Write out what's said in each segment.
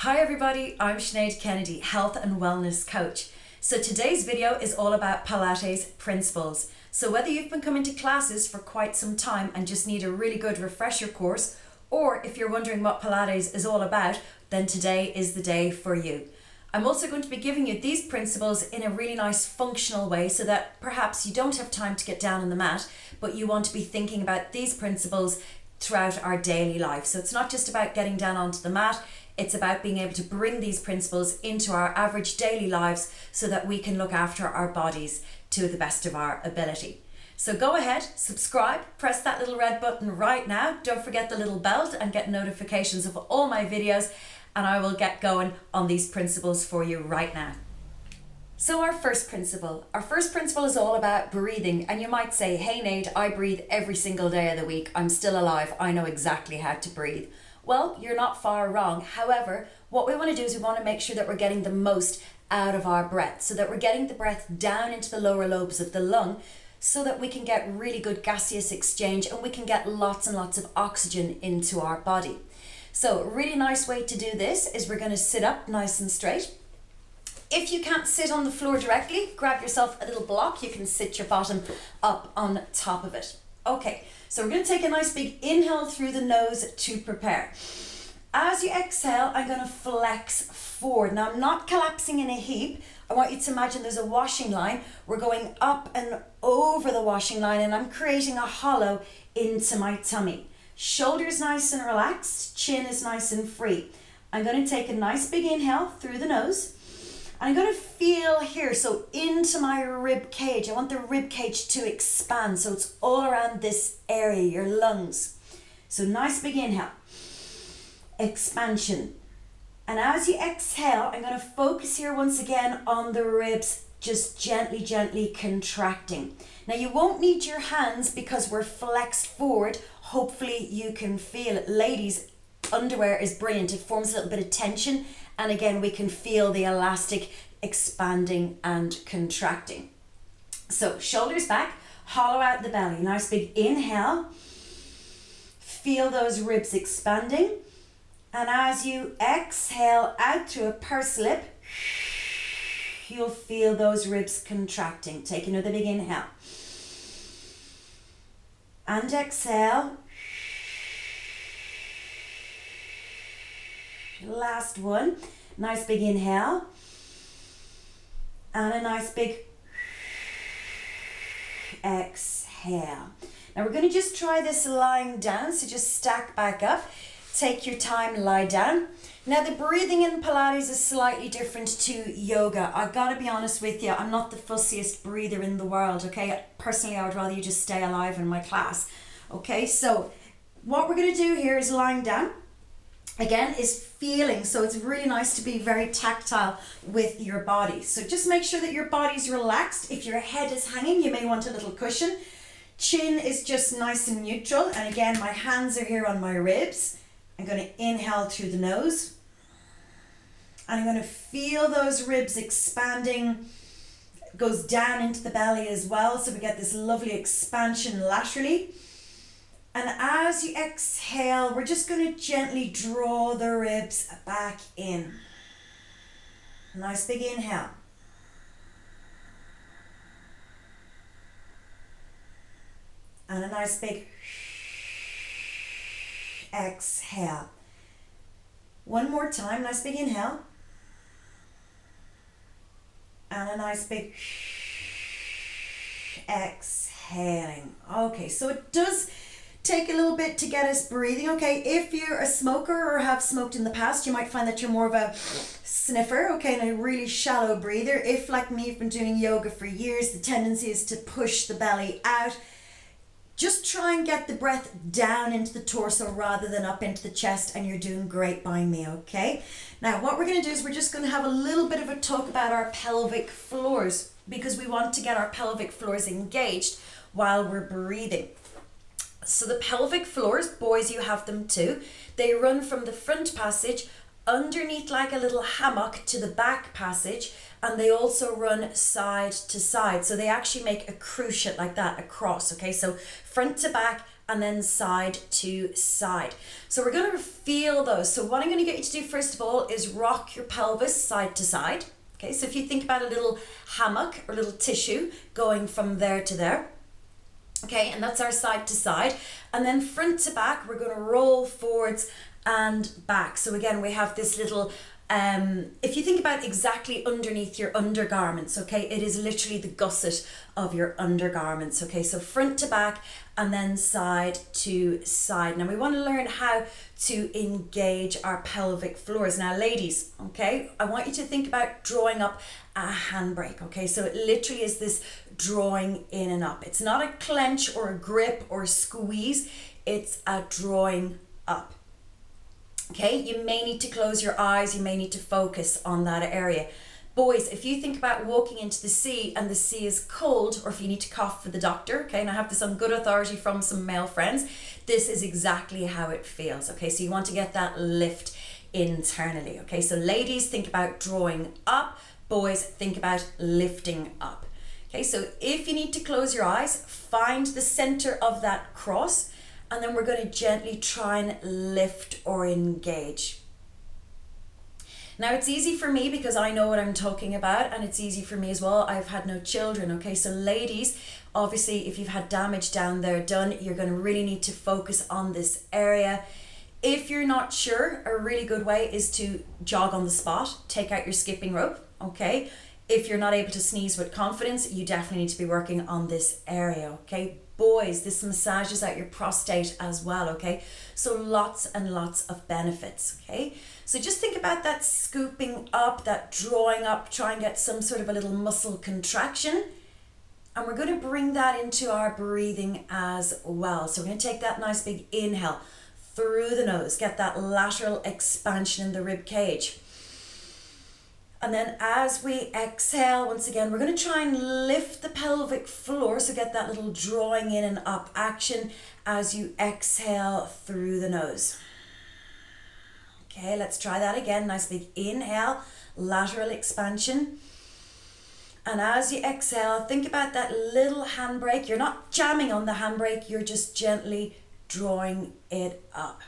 Hi everybody, I'm Sinead Kennedy, Health and Wellness Coach. So today's video is all about Pilates Principles. So whether you've been coming to classes for quite some time and just need a really good refresher course, or if you're wondering what Pilates is all about, then today is the day for you. I'm also going to be giving you these principles in a really nice functional way so that perhaps you don't have time to get down on the mat, but you want to be thinking about these principles throughout our daily life. So it's not just about getting down onto the mat, it's about being able to bring these principles into our average daily lives so that we can look after our bodies to the best of our ability. So go ahead, subscribe, press that little red button right now. Don't forget the little bell and get notifications of all my videos, and I will get going on these principles for you right now. So our first principle is all about breathing. And you might say, hey Nate, I breathe every single day of the week. I'm still alive. I know exactly how to breathe. Well, you're not far wrong. However, what we want to do is we want to make sure that we're getting the most out of our breath, so that we're getting the breath down into the lower lobes of the lung so that we can get really good gaseous exchange and we can get lots and lots of oxygen into our body. So a really nice way to do this is we're going to sit up nice and straight. If you can't sit on the floor directly, grab yourself a little block. You can sit your bottom up on top of it. Okay, so we're going to take a nice big inhale through the nose to prepare. As you exhale, I'm going to flex forward. Now I'm not collapsing in a heap. I want you to imagine there's a washing line. We're going up and over the washing line and I'm creating a hollow into my tummy. Shoulders nice and relaxed, chin is nice and free. I'm going to take a nice big inhale through the nose. I'm going to feel here, so into my rib cage. I want the rib cage to expand, so it's all around this area, your lungs. So nice big inhale, expansion. And as you exhale, I'm going to focus here once again on the ribs, just gently, gently contracting. Now you won't need your hands because we're flexed forward. Hopefully you can feel it. Ladies, underwear is brilliant. It forms a little bit of tension. And again, we can feel the elastic expanding and contracting. So shoulders back, hollow out the belly. Nice big inhale. Feel those ribs expanding. And as you exhale out through a pursed lip, you'll feel those ribs contracting. Take another big inhale. And exhale. Last one. Nice big inhale. And a nice big exhale. Now we're going to just try this lying down. So just stack back up. Take your time, lie down. Now the breathing in Pilates is slightly different to yoga. I've got to be honest with you, I'm not the fussiest breather in the world, okay? Personally, I would rather you just stay alive in my class. Okay, so what we're going to do here is lying down. Again, is feeling, so it's really nice to be very tactile with your body. So just make sure that your body's relaxed. If your head is hanging, you may want a little cushion. Chin is just nice and neutral. And again, my hands are here on my ribs. I'm going to inhale through the nose. And I'm going to feel those ribs expanding. It goes down into the belly as well. So we get this lovely expansion laterally. And as you exhale, we're just going to gently draw the ribs back in. Nice big inhale. And a nice big exhale. One more time, nice big inhale. And a nice big exhaling. Okay, so it does take a little bit to get us breathing. Okay, if you're a smoker or have smoked in the past, you might find that you're more of a sniffer, okay, and a really shallow breather. If, like me, you've been doing yoga for years, the tendency is to push the belly out. Just try and get the breath down into the torso rather than up into the chest, and you're doing great by me, okay? Now, what we're going to do is we're just going to have a little bit of a talk about our pelvic floors, because we want to get our pelvic floors engaged while we're breathing. So the pelvic floors, boys, you have them too. They run from the front passage underneath like a little hammock to the back passage, and they also run side to side. So they actually make a cruciate like that across, okay? So front to back and then side to side. So we're gonna feel those. So what I'm gonna get you to do first of all is rock your pelvis side to side. Okay, so if you think about a little hammock or little tissue going from there to there. Okay, and that's our side to side. And then front to back, we're gonna roll forwards and back. So again, we have this little, if you think about exactly underneath your undergarments, okay, it is literally the gusset of your undergarments, okay, so front to back and then side to side. Now we want to learn how to engage our pelvic floors. Now ladies, okay, I want you to think about drawing up a handbrake, okay, so it literally is this drawing in and up. It's not a clench or a grip or a squeeze, it's a drawing up. Okay, you may need to close your eyes, you may need to focus on that area. Boys, if you think about walking into the sea and the sea is cold, or if you need to cough for the doctor, okay, and I have this on good authority from some male friends, this is exactly how it feels, okay? So you want to get that lift internally, okay? So ladies, think about drawing up. Boys, think about lifting up. Okay, so if you need to close your eyes, find the center of that cross, and then we're going to gently try and lift or engage. Now it's easy for me because I know what I'm talking about, and it's easy for me as well. I've had no children, okay? So ladies, obviously if you've had damage down there done, you're going to really need to focus on this area. If you're not sure, a really good way is to jog on the spot, take out your skipping rope, okay? If you're not able to sneeze with confidence, you definitely need to be working on this area, okay? Boys, this massages out your prostate as well, okay? So lots and lots of benefits, okay? So just think about that scooping up, that drawing up, try and get some sort of a little muscle contraction. And we're going to bring that into our breathing as well. So we're going to take that nice big inhale through the nose, get that lateral expansion in the rib cage. And then as we exhale, once again, we're going to try and lift the pelvic floor. So get that little drawing in and up action as you exhale through the nose. Okay, let's try that again. Nice big inhale, lateral expansion. And as you exhale, think about that little handbrake. You're not jamming on the handbrake, you're just gently drawing it up.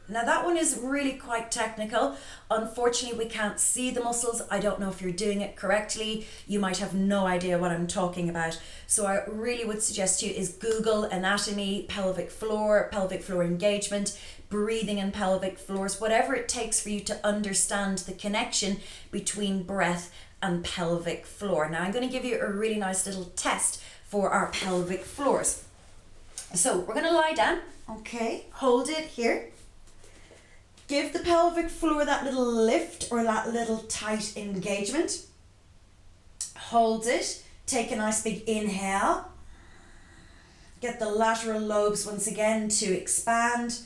Now that one is really quite technical. Unfortunately, we can't see the muscles. I don't know if you're doing it correctly. You might have no idea what I'm talking about. So I really would suggest you is Google anatomy, pelvic floor engagement, breathing and pelvic floors, whatever it takes for you to understand the connection between breath and pelvic floor. Now I'm going to give you a really nice little test for our pelvic floors. So we're going to lie down, okay, hold it here. Give the pelvic floor that little lift or that little tight engagement. Hold it. Take a nice big inhale. Get the lateral lobes once again to expand.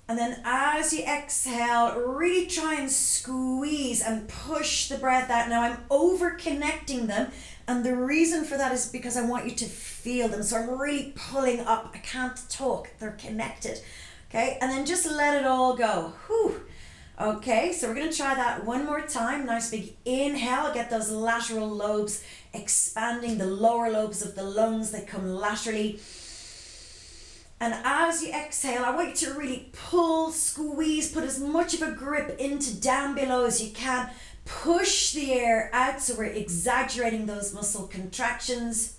And then as you exhale, really try and squeeze and push the breath out. Now I'm over connecting them, and the reason for that is because I want you to feel them. So I'm really pulling up. I can't talk. They're connected. Okay, and then just let it all go. Whew. Okay, so we're going to try that one more time. Nice big inhale. Get those lateral lobes expanding, the lower lobes of the lungs, they come laterally. And as you exhale, I want you to really pull, squeeze, put as much of a grip into down below as you can. Push the air out so we're exaggerating those muscle contractions.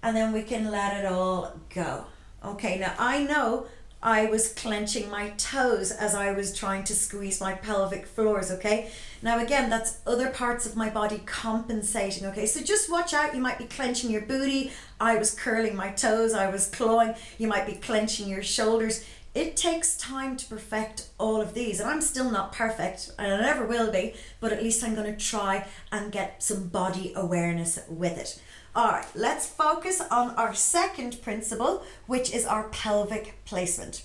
And then we can let it all go. Okay, now I know I was clenching my toes as I was trying to squeeze my pelvic floors, okay? Now again, that's other parts of my body compensating, okay? So just watch out, you might be clenching your booty. I was curling my toes, I was clawing. You might be clenching your shoulders. It takes time to perfect all of these, and I'm still not perfect, and I never will be, but at least I'm gonna try and get some body awareness with it. All right, let's focus on our second principle, which is our pelvic placement.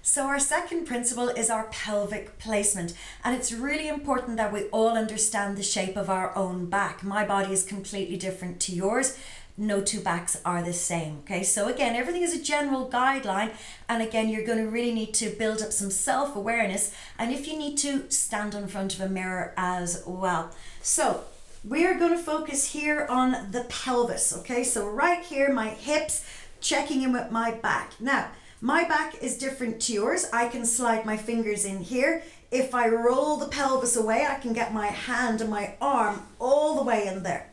So our second principle is our pelvic placement, and it's really important that we all understand the shape of our own back. My body is completely different to yours. No two backs are the same. Okay, so again, everything is a general guideline, and again, you're going to really need to build up some self-awareness, and if you need to, stand in front of a mirror as well. So we are going to focus here on the pelvis. Okay, so right here, my hips, checking in with my back. Now, my back is different to yours. I can slide my fingers in here. If I roll the pelvis away, I can get my hand and my arm all the way in there.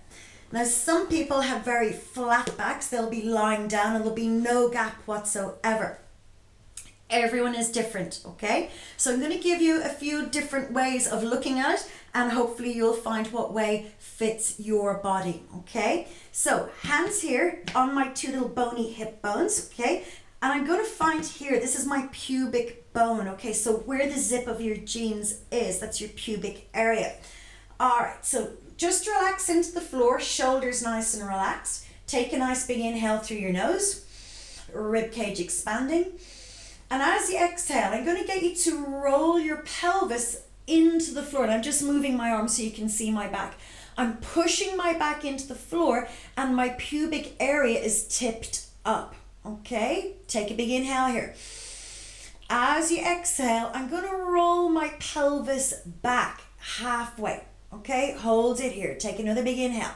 Now, some people have very flat backs. They'll be lying down and there'll be no gap whatsoever. Everyone is different, okay? So I'm going to give you a few different ways of looking at it, and hopefully you'll find what way fits your body, okay? So hands here on my two little bony hip bones, okay? And I'm going to find here, this is my pubic bone, okay? So where the zip of your jeans is, that's your pubic area. All right, so just relax into the floor, shoulders nice and relaxed. Take a nice big inhale through your nose, ribcage expanding. And as you exhale, I'm going to get you to roll your pelvis into the floor. And I'm just moving my arm so you can see my back. I'm pushing my back into the floor and my pubic area is tipped up. Okay, take a big inhale here. As you exhale, I'm going to roll my pelvis back halfway. Okay, hold it here. Take another big inhale.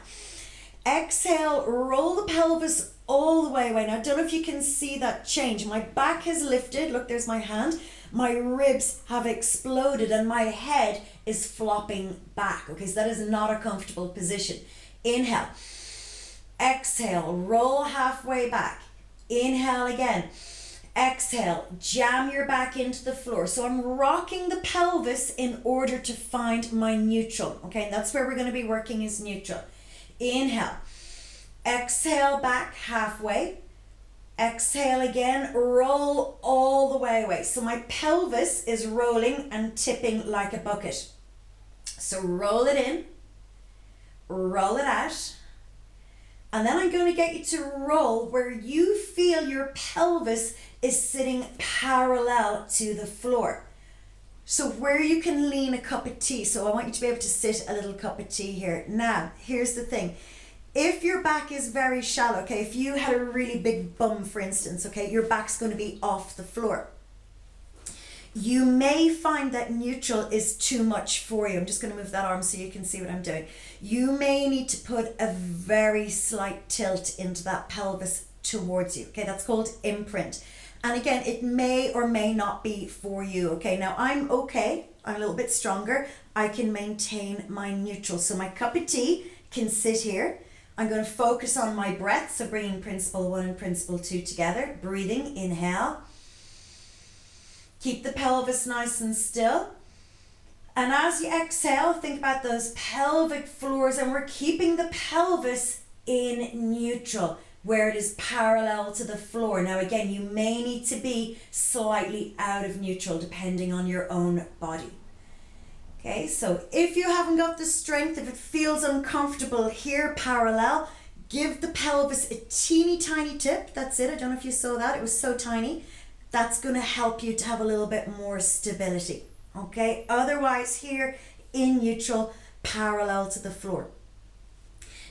Exhale, roll the pelvis all the way away. Now, I don't know if you can see that change. My back has lifted. Look, there's my hand. My ribs have exploded and my head is flopping back. Okay, so that is not a comfortable position. Inhale. Exhale, roll halfway back. Inhale again. Exhale, jam your back into the floor. So I'm rocking the pelvis in order to find my neutral. Okay, and that's where we're going to be working is neutral. Inhale. Exhale back halfway. Exhale again, roll all the way away. So my pelvis is rolling and tipping like a bucket. So roll it in, roll it out. And then I'm going to get you to roll where you feel your pelvis is sitting parallel to the floor. So where you can lean a cup of tea. So I want you to be able to sit a little cup of tea here. Now, here's the thing. If your back is very shallow, okay, if you had a really big bum, for instance, okay, your back's going to be off the floor. You may find that neutral is too much for you. I'm just going to move that arm so you can see what I'm doing. You may need to put a very slight tilt into that pelvis towards you. Okay, that's called imprint. And again, it may or may not be for you. Okay, now I'm okay. I'm a little bit stronger. I can maintain my neutral. So my cup of tea can sit here. I'm going to focus on my breath. So bringing principle 1 and principle 2 together. Breathing, inhale. Keep the pelvis nice and still. And as you exhale, think about those pelvic floors, and we're keeping the pelvis in neutral, where it is parallel to the floor. Now again, you may need to be slightly out of neutral depending on your own body. Okay, so if you haven't got the strength, if it feels uncomfortable here parallel, give the pelvis a teeny tiny tip. That's it. I don't know if you saw that. It was so tiny. That's going to help you to have a little bit more stability. Okay, otherwise here in neutral, parallel to the floor.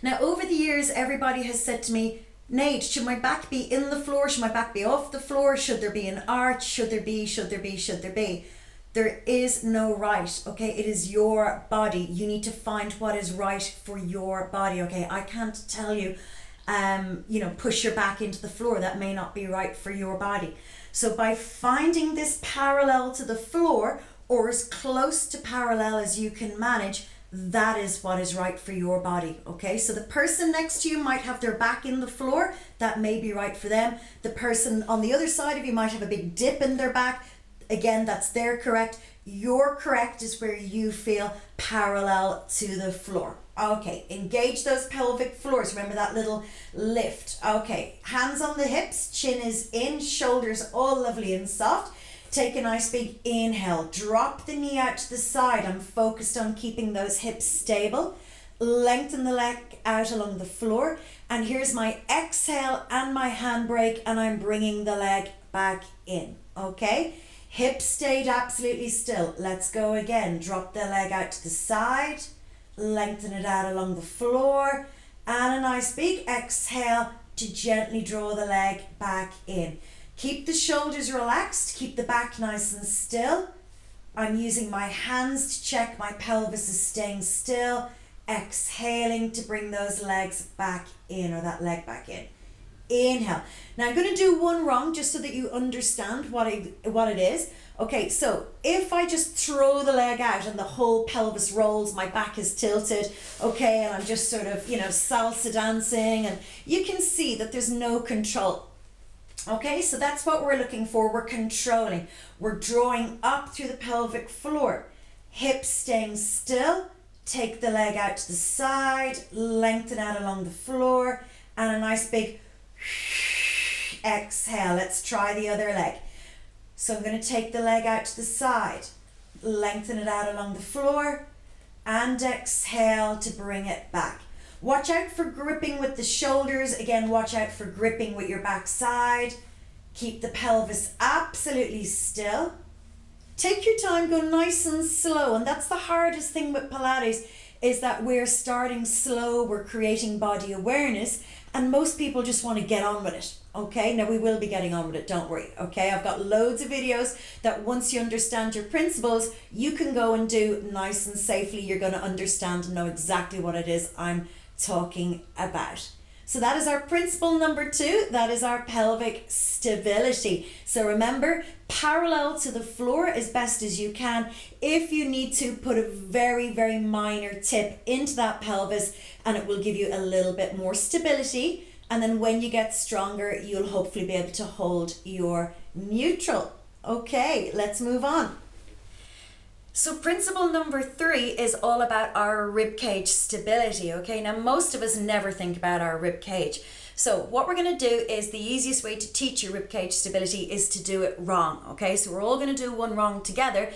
Now over the years, everybody has said to me, Nate, should my back be in the floor? Should my back be off the floor? Should there be an arch? Should there be? There is no right, okay? It is your body. You need to find what is right for your body, okay? I can't tell you, push your back into the floor. That may not be right for your body. So by finding this parallel to the floor, or as close to parallel as you can manage, that is what is right for your body, okay? So the person next to you might have their back in the floor. That may be right for them. The person on the other side of you might have a big dip in their back. Again, that's their correct. Your correct is where you feel parallel to the floor. Okay, engage those pelvic floors. Remember that little lift. Okay, hands on the hips, chin is in, shoulders all lovely and soft. Take a nice big inhale. Drop the knee out to the side. I'm focused on keeping those hips stable. Lengthen the leg out along the floor. And here's my exhale and my handbrake, and I'm bringing the leg back in. Okay? Hips stayed absolutely still. Let's go again. Drop the leg out to the side. Lengthen it out along the floor. And a nice big exhale to gently draw the leg back in. Keep the shoulders relaxed. Keep the back nice and still. I'm using my hands to check my pelvis is staying still. Exhaling to bring those legs back in, or that leg back in. Inhale. Now I'm going to do one wrong just so that you understand what it is. Okay, so if I just throw the leg out and the whole pelvis rolls, my back is tilted, okay, and I'm just sort of, salsa dancing, and you can see that there's no control. Okay, so that's what we're looking for. We're controlling. We're drawing up through the pelvic floor. Hips staying still. Take the leg out to the side. Lengthen out along the floor. And a nice big exhale. Let's try the other leg. So I'm going to take the leg out to the side. Lengthen it out along the floor. And exhale to bring it back. Watch out for gripping with the shoulders. Again, watch out for gripping with your backside. Keep the pelvis absolutely still. Take your time, go nice and slow. And that's the hardest thing with Pilates, is that we're starting slow, we're creating body awareness, and most people just want to get on with it. Okay, now we will be getting on with it, don't worry. Okay, I've got loads of videos that once you understand your principles, you can go and do nice and safely. You're going to understand and know exactly what it is I'm talking about. So that is our principle number 2. That is our pelvic stability. So remember, parallel to the floor as best as you can. If you need to, put a very, very minor tip into that pelvis, and it will give you a little bit more stability. And then when you get stronger, you'll hopefully be able to hold your neutral. Okay, let's move on. So principle number 3 is all about our ribcage stability, okay? Now, most of us never think about our ribcage. So what we're going to do is, the easiest way to teach you ribcage stability is to do it wrong, okay? So we're all going to do one wrong together.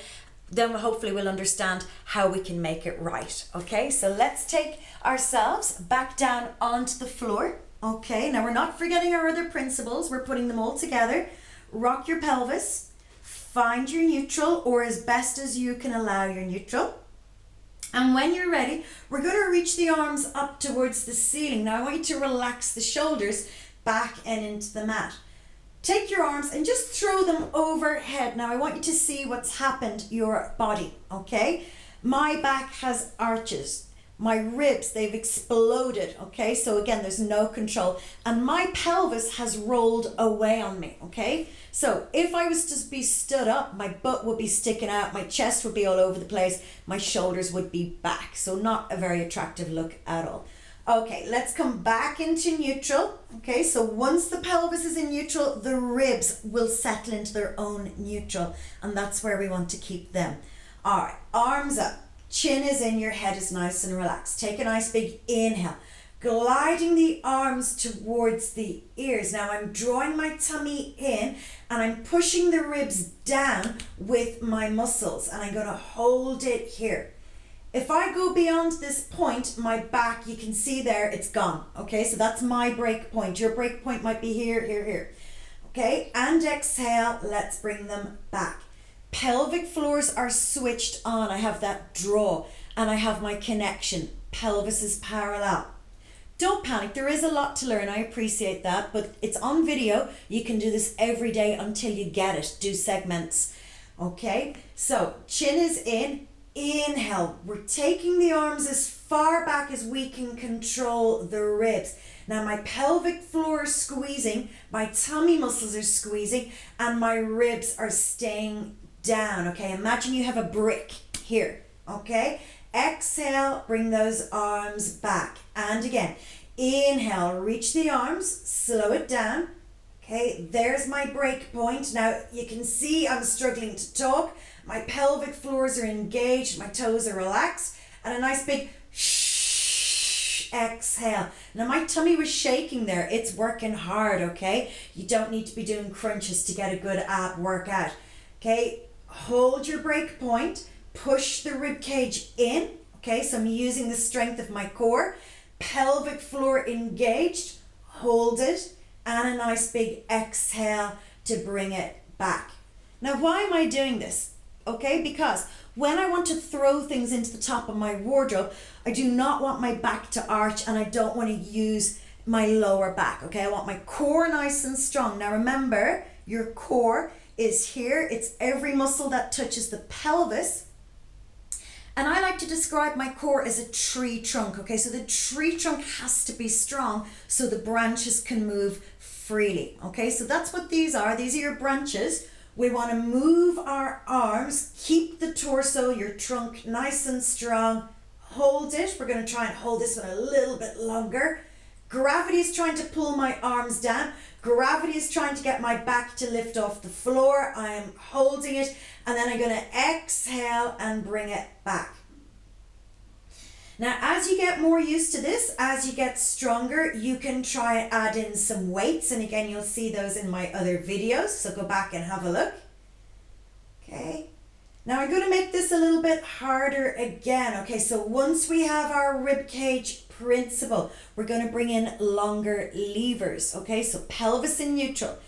Then hopefully we'll understand how we can make it right, okay? So let's take ourselves back down onto the floor, okay? Now, we're not forgetting our other principles. We're putting them all together. Rock your pelvis. Find your neutral, or as best as you can allow your neutral. And when you're ready, we're going to reach the arms up towards the ceiling. Now I want you to relax the shoulders back and into the mat. Take your arms and just throw them overhead. Now I want you to see what's happened to your body, okay? My back has arches. My ribs, they've exploded, okay? So again, there's no control. And my pelvis has rolled away on me, okay? So if I was to be stood up, my butt would be sticking out, my chest would be all over the place, my shoulders would be back. So not a very attractive look at all. Okay, let's come back into neutral. Okay, so once the pelvis is in neutral, the ribs will settle into their own neutral. And that's where we want to keep them. All right, arms up. Chin is in, your head is nice and relaxed. Take a nice big inhale, gliding the arms towards the ears. Now I'm drawing my tummy in and I'm pushing the ribs down with my muscles, and I'm going to hold it here. If I go beyond this point, my back, you can see there, it's gone. Okay, so that's my break point. Your break point might be here, here, here. Okay, and exhale, let's bring them back. Pelvic floors are switched on. I have that draw and I have my connection. Pelvis is parallel. Don't panic. There is a lot to learn. I appreciate that, but it's on video. You can do this every day until you get it. Do segments. Okay, so chin is in. Inhale. We're taking the arms as far back as we can control the ribs. Now my pelvic floor is squeezing, my tummy muscles are squeezing, and my ribs are staying down. Okay, imagine you have a brick here. Okay, exhale, bring those arms back, and again, inhale, reach the arms, slow it down. Okay, there's my break point. Now you can see I'm struggling to talk. My pelvic floors are engaged, my toes are relaxed, and a nice big shh, exhale. Now my tummy was shaking there. It's working hard, okay? You don't need to be doing crunches to get a good ab workout. Okay, hold your break point, push the rib cage in. Okay, so I'm using the strength of my core. Pelvic floor engaged, hold it, and a nice big exhale to bring it back. Now, why am I doing this? Okay, because when I want to throw things into the top of my wardrobe, I do not want my back to arch and I don't want to use my lower back. Okay, I want my core nice and strong. Now remember, your core is here. It's every muscle that touches the pelvis. And I like to describe my core as a tree trunk. Okay, so the tree trunk has to be strong so the branches can move freely. Okay, so that's what these are. These are your branches. We want to move our arms, keep the torso, your trunk nice and strong. Hold it. We're going to try and hold this one a little bit longer. Gravity is trying to pull my arms down. Gravity is trying to get my back to lift off the floor. I am holding it, and then I'm going to exhale and bring it back. Now, as you get more used to this, as you get stronger, you can try and add in some weights. And again, you'll see those in my other videos. So go back and have a look. Okay. Now I'm going to make this a little bit harder again. Okay, so once we have our ribcage principle, we're going to bring in longer levers. Okay, so pelvis in neutral.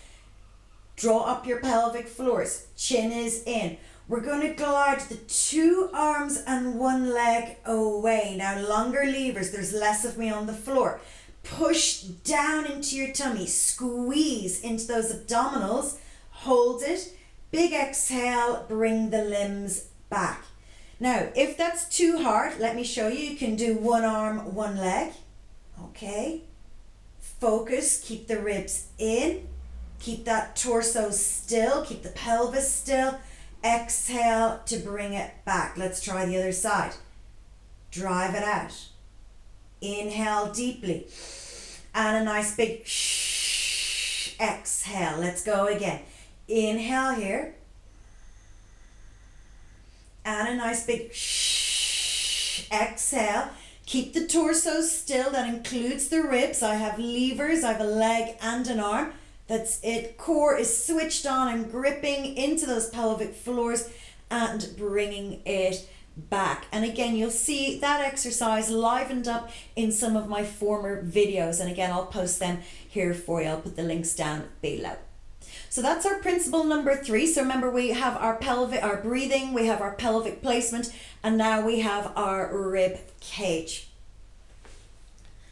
Draw up your pelvic floors. Chin is in. We're going to glide the 2 arms and 1 leg away. Now longer levers, there's less of me on the floor. Push down into your tummy, squeeze into those abdominals, hold it. Big exhale, bring the limbs back. Now, if that's too hard, let me show you. You can do 1 arm, 1 leg. Okay. Focus, keep the ribs in. Keep that torso still, keep the pelvis still. Exhale to bring it back. Let's try the other side. Drive it out. Inhale deeply. And a nice big shh. Exhale. Let's go again. Inhale here. And a nice big shh. Exhale. Keep the torso still. That includes the ribs. I have levers. I have a leg and an arm. That's it. Core is switched on. I'm gripping into those pelvic floors and bringing it back. And again, you'll see that exercise livened up in some of my former videos. And again, I'll post them here for you. I'll put the links down below. So that's our principle number 3. So remember, we have our breathing, we have our pelvic placement, and now we have our rib cage.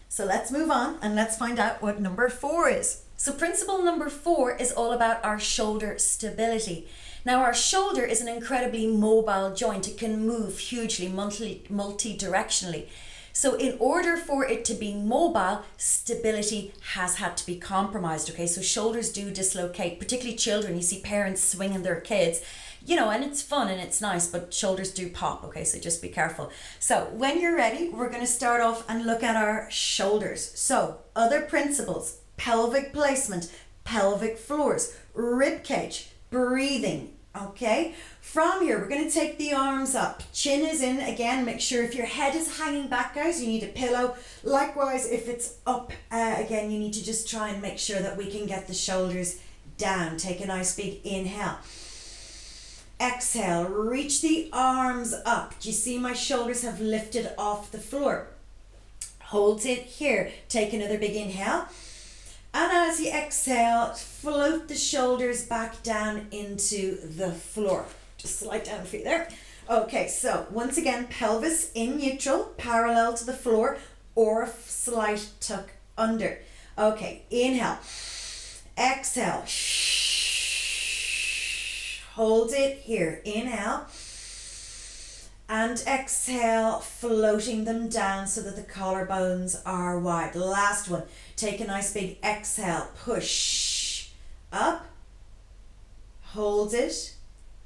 So let's move on and let's find out what number 4 is. So principle number 4 is all about our shoulder stability. Now our shoulder is an incredibly mobile joint. It can move hugely, multi-directionally. So in order for it to be mobile, stability has had to be compromised, okay? So shoulders do dislocate, particularly children. You see parents swinging their kids, you know, and it's fun and it's nice, but shoulders do pop, okay? So just be careful. So when you're ready, we're going to start off and look at our shoulders. So other principles: pelvic placement, pelvic floors, rib cage, breathing, okay? From here, we're going to take the arms up. Chin is in. Again, make sure if your head is hanging back, guys, you need a pillow. Likewise, if it's up, again, you need to just try and make sure that we can get the shoulders down. Take a nice big inhale. Exhale, reach the arms up. Do you see my shoulders have lifted off the floor? Hold it here. Take another big inhale. And as you exhale, float the shoulders back down into the floor. Just slide down for you there. Okay, so once again, pelvis in neutral, parallel to the floor, or a slight tuck under. Okay, inhale. Exhale. Hold it here. Inhale. And exhale, floating them down so that the collarbones are wide. Last one. Take a nice big exhale. Push up. Hold it.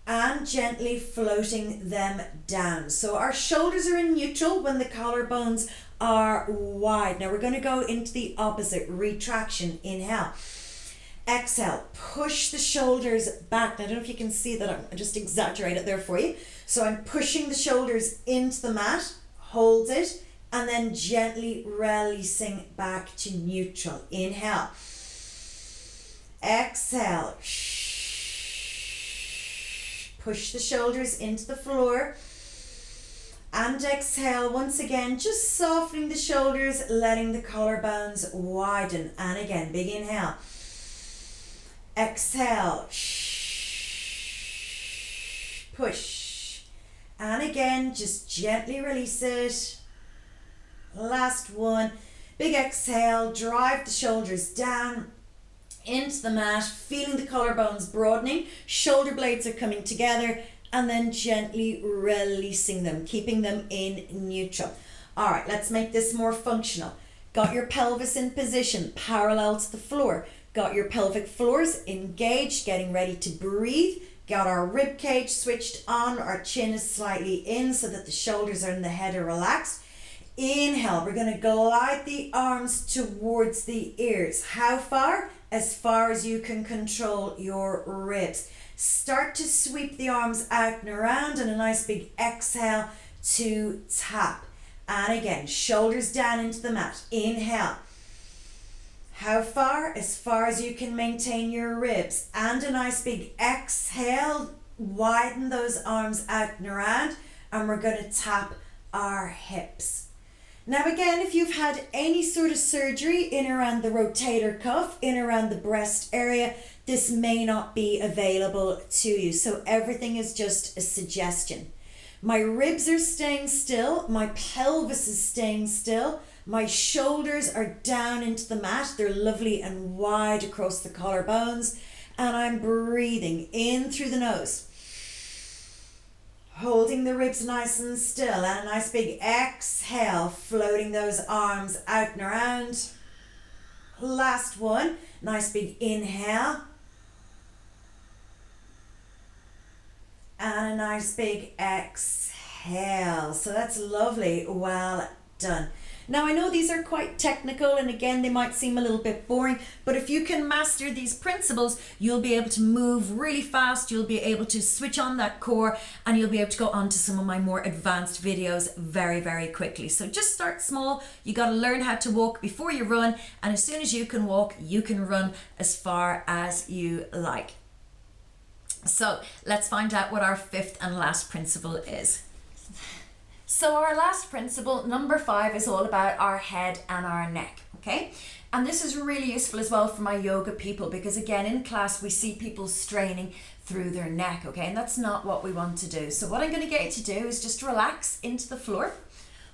And gently floating them down. So our shoulders are in neutral when the collarbones are wide. Now we're going to go into the opposite. Retraction. Inhale. Exhale, push the shoulders back. Now, I don't know if you can see that, I just exaggerated there for you. So I'm pushing the shoulders into the mat, hold it, and then gently releasing back to neutral. Inhale. Exhale. Push the shoulders into the floor. And exhale, once again, just softening the shoulders, letting the collarbones widen. And again, big inhale. Exhale. push. And again, just gently release it. Last one. Big exhale, drive the shoulders down into the mat, feeling the collarbones broadening, shoulder blades are coming together, and then gently releasing them, keeping them in neutral. All right, let's make this more functional. Got your pelvis in position, parallel to the floor. Got your pelvic floors engaged, getting ready to breathe. Got our rib cage switched on, our chin is slightly in so that the shoulders and the head are relaxed. Inhale, we're going to glide the arms towards the ears. How far? As far as you can control your ribs. Start to sweep the arms out and around, and a nice big exhale to tap. And again, shoulders down into the mat. Inhale. How far? As far as you can maintain your ribs. And a nice big exhale. Widen those arms out and around, and we're going to tap our hips. Now again, if you've had any sort of surgery in around the rotator cuff, in around the breast area, this may not be available to you. So everything is just a suggestion. My ribs are staying still, my pelvis is staying still, my shoulders are down into the mat, they're lovely and wide across the collarbones, and I'm breathing in through the nose. Holding the ribs nice and still, and a nice big exhale, floating those arms out and around. Last one, nice big inhale. And a nice big exhale. So that's lovely, well done. Now I know these are quite technical, and again they might seem a little bit boring, but if you can master these principles, you'll be able to move really fast, you'll be able to switch on that core, and you'll be able to go on to some of my more advanced videos very, very quickly. So just start small. You got to learn how to walk before you run, and as soon as you can walk, you can run as far as you like. So let's find out what our fifth and last principle is. So our last principle, number 5, is all about our head and our neck, okay? And this is really useful as well for my yoga people, because again, in class, we see people straining through their neck, okay? And that's not what we want to do. So what I'm going to get you to do is just relax into the floor.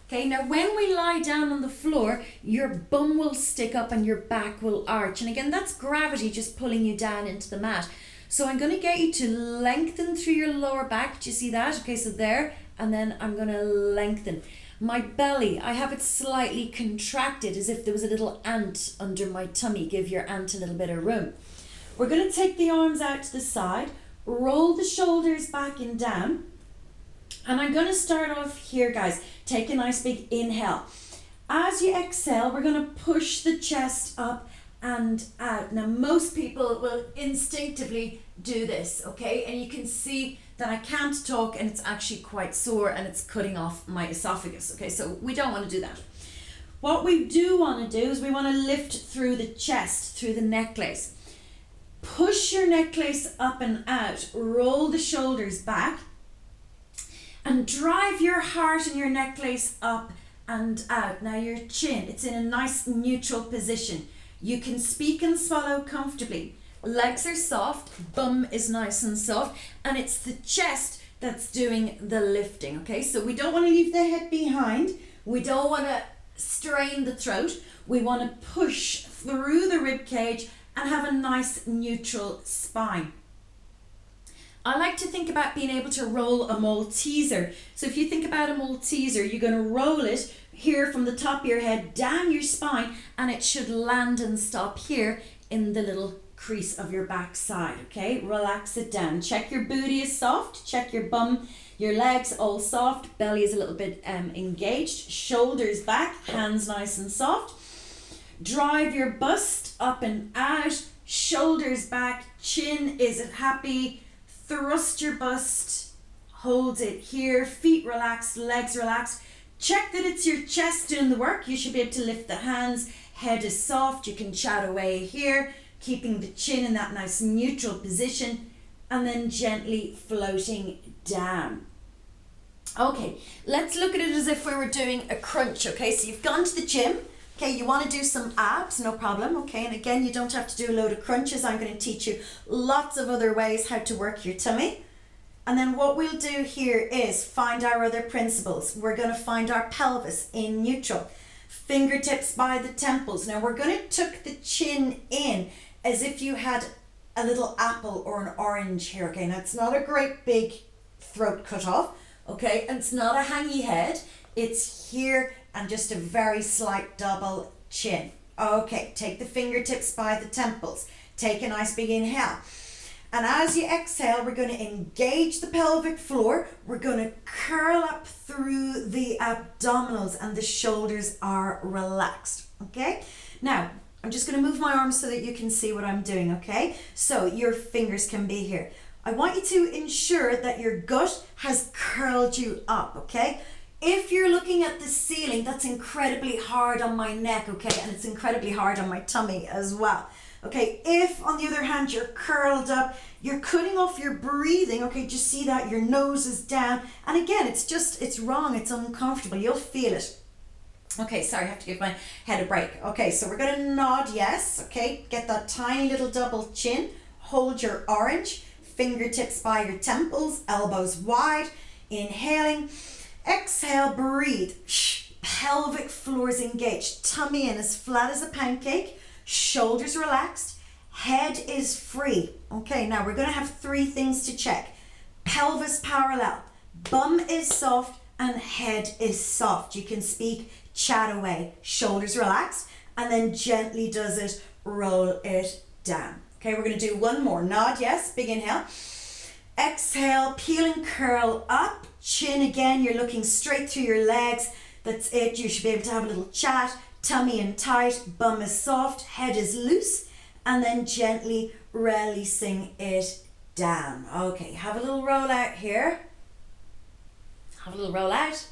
Okay, now when we lie down on the floor, your bum will stick up and your back will arch. And again, that's gravity just pulling you down into the mat. So I'm going to get you to lengthen through your lower back. Do you see that? Okay, so there. And then I'm going to lengthen. My belly, I have it slightly contracted as if there was a little ant under my tummy. Give your ant a little bit of room. We're going to take the arms out to the side, roll the shoulders back and down. And I'm going to start off here, guys. Take a nice big inhale. As you exhale, we're going to push the chest up and out. Now, most people will instinctively do this, okay? And you can see that I can't talk and it's actually quite sore and it's cutting off my esophagus, okay? So we don't want to do that. What we do want to do is we want to lift through the chest, through the necklace. Push your necklace up and out, roll the shoulders back, and drive your heart and your necklace up and out. Now your chin, it's in a nice neutral position. You can speak and swallow comfortably. Legs are soft, bum is nice and soft, and it's the chest that's doing the lifting, okay? So we don't want to leave the head behind. We don't want to strain the throat. We want to push through the rib cage and have a nice neutral spine. I like to think about being able to roll a Malteser. So if you think about a Malteser, you're going to roll it here from the top of your head down your spine, and it should land and stop here in the little crease of your back side, okay? Relax it down. Check your booty is soft. Check your bum, your legs all soft. Belly is a little bit engaged. Shoulders back, hands nice and soft. Drive your bust up and out. Shoulders back. Chin is it happy. Thrust your bust. Hold it here. Feet relaxed, legs relaxed. Check that it's your chest doing the work. You should be able to lift the hands. Head is soft. You can chat away here, keeping the chin in that nice neutral position, and then gently floating down. Okay, let's look at it as if we were doing a crunch, okay? So you've gone to the gym, okay, you want to do some abs, no problem, okay? And again, you don't have to do a load of crunches. I'm going to teach you lots of other ways how to work your tummy. And then what we'll do here is find our other principles. We're going to find our pelvis in neutral. Fingertips by the temples. Now we're going to tuck the chin in as if you had a little apple or an orange here. Okay, now it's not a great big throat cut off. Okay, and it's not a hangy head. It's here and just a very slight double chin. Okay, take the fingertips by the temples. Take a nice big inhale. And as you exhale, we're going to engage the pelvic floor. We're going to curl up through the abdominals and the shoulders are relaxed. Okay? Now, I'm just going to move my arms so that you can see what I'm doing, okay? So your fingers can be here. I want you to ensure that your gut has curled you up, okay? If you're looking at the ceiling, that's incredibly hard on my neck, okay? And it's incredibly hard on my tummy as well. Okay, if on the other hand you're curled up, you're cutting off your breathing, okay, just see that your nose is down. And again, it's wrong, it's uncomfortable, you'll feel it. Okay, sorry, I have to give my head a break. Okay, so we're gonna nod yes, okay, get that tiny little double chin, hold your orange, fingertips by your temples, elbows wide, inhaling, exhale, breathe, pelvic floor is engaged, tummy in as flat as a pancake, shoulders relaxed, head is free. Okay, now we're going to have 3 things to check. Pelvis parallel, bum is soft and head is soft. You can speak, chat away, shoulders relaxed, and then gently does it, roll it down. Okay, we're going to do one more. Nod, yes, big inhale. Exhale, peel and curl up, chin again, you're looking straight through your legs. That's it, you should be able to have a little chat. Tummy in tight, bum is soft, head is loose, and then gently releasing it down. Okay, have a little roll out here. Have a little roll out.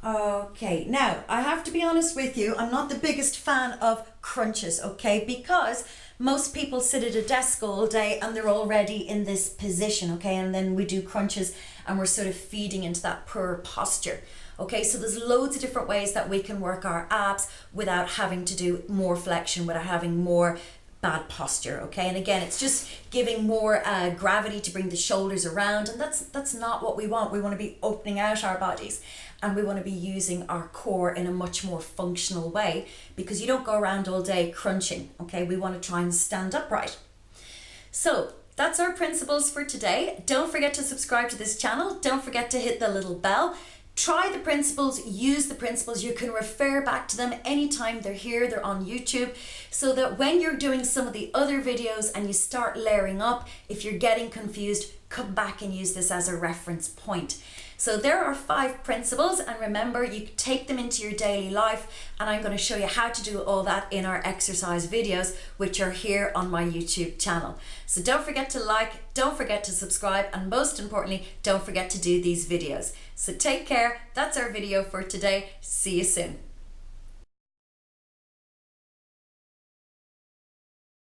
Okay, now I have to be honest with you, I'm not the biggest fan of crunches, okay, because most people sit at a desk all day and they're already in this position, okay, and then we do crunches and we're sort of feeding into that poor posture. Okay, so there's loads of different ways that we can work our abs without having to do more flexion, without having more bad posture, okay? And again, it's just giving more gravity to bring the shoulders around, and that's not what we want. We want to be opening out our bodies, and we want to be using our core in a much more functional way, because you don't go around all day crunching, okay? We want to try and stand upright. So that's our principles for today. Don't forget to subscribe to this channel. Don't forget to hit the little bell. Try the principles, use the principles. You can refer back to them anytime they're here, they're on YouTube, so that when you're doing some of the other videos and you start layering up, if you're getting confused, come back and use this as a reference point. So there are 5 principles, and remember, you take them into your daily life, and I'm going to show you how to do all that in our exercise videos, which are here on my YouTube channel. So don't forget to like, don't forget to subscribe, and most importantly, don't forget to do these videos. So take care. That's our video for today. See you soon.